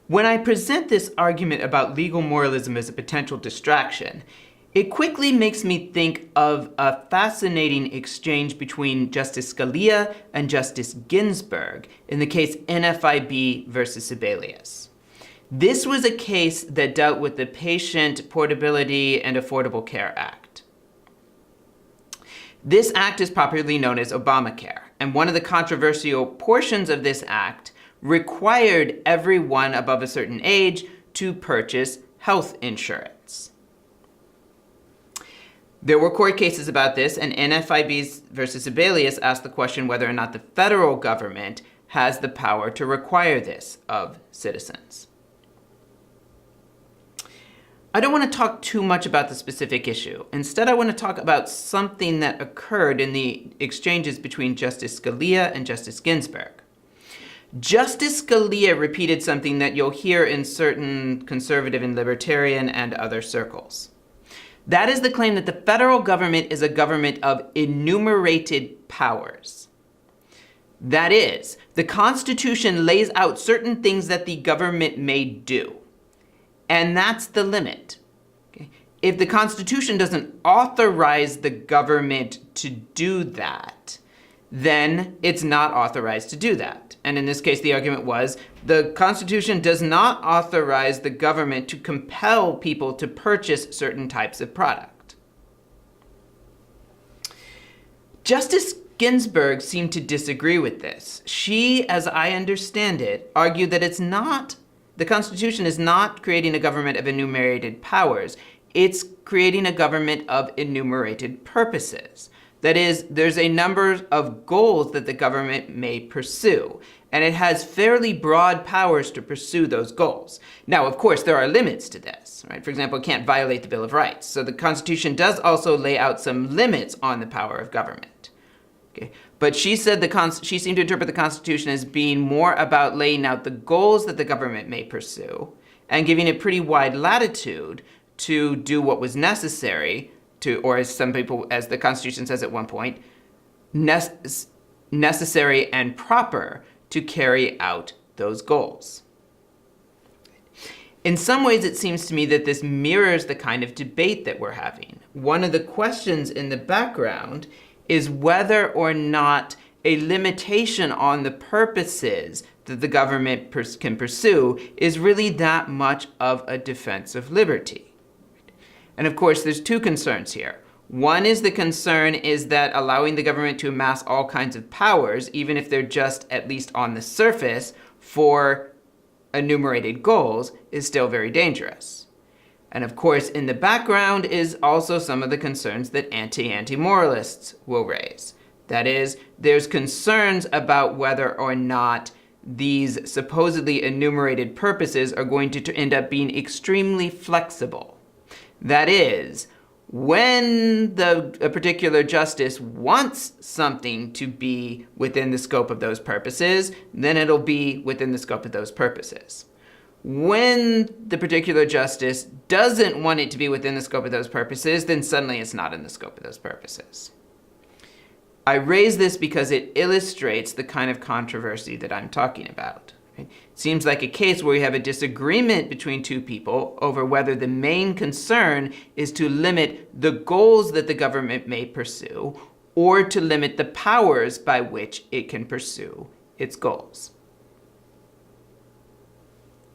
When I present this argument about legal moralism as a potential distraction, it quickly makes me think of a fascinating exchange between Justice Scalia and Justice Ginsburg in the case NFIB versus Sebelius. This was a case that dealt with the Patient Portability and Affordable Care Act. This act is popularly known as Obamacare, and one of the controversial portions of this act required everyone above a certain age to purchase health insurance. There were court cases about this, and NFIB versus Sebelius asked the question whether or not the federal government has the power to require this of citizens. I don't want to talk too much about the specific issue. Instead, I want to talk about something that occurred in the exchanges between Justice Scalia and Justice Ginsburg. Justice Scalia repeated something that you'll hear in certain conservative and libertarian and other circles. That is the claim that the federal government is a government of enumerated powers. That is, the Constitution lays out certain things that the government may do. And that's the limit. Okay? If the Constitution doesn't authorize the government to do that, then it's not authorized to do that. And in this case, the argument was the Constitution does not authorize the government to compel people to purchase certain types of product. Justice Ginsburg seemed to disagree with this. She, as I understand it, argued that the Constitution is not creating a government of enumerated powers. It's creating a government of enumerated purposes. That is, there's a number of goals that the government may pursue, and it has fairly broad powers to pursue those goals. Now, of course, there are limits to this, right? For example, it can't violate the Bill of Rights. So the Constitution does also lay out some limits on the power of government. Okay? But she said she seemed to interpret the Constitution as being more about laying out the goals that the government may pursue and giving it pretty wide latitude to do what was necessary to, or as some people, as the Constitution says at one point, necessary and proper to carry out those goals. In some ways, it seems to me that this mirrors the kind of debate that we're having. One of the questions in the background is whether or not a limitation on the purposes that the government can pursue is really that much of a defense of liberty. And of course, there's two concerns here. One is the concern is that allowing the government to amass all kinds of powers, even if they're just at least on the surface for enumerated goals, is still very dangerous. And of course, in the background is also some of the concerns that anti-moralists will raise. That is, there's concerns about whether or not these supposedly enumerated purposes are going to end up being extremely flexible. That is, when a particular justice wants something to be within the scope of those purposes, then it'll be within the scope of those purposes. When the particular justice doesn't want it to be within the scope of those purposes, then suddenly it's not in the scope of those purposes. I raise this because it illustrates the kind of controversy that I'm talking about. It seems like a case where we have a disagreement between two people over whether the main concern is to limit the goals that the government may pursue or to limit the powers by which it can pursue its goals.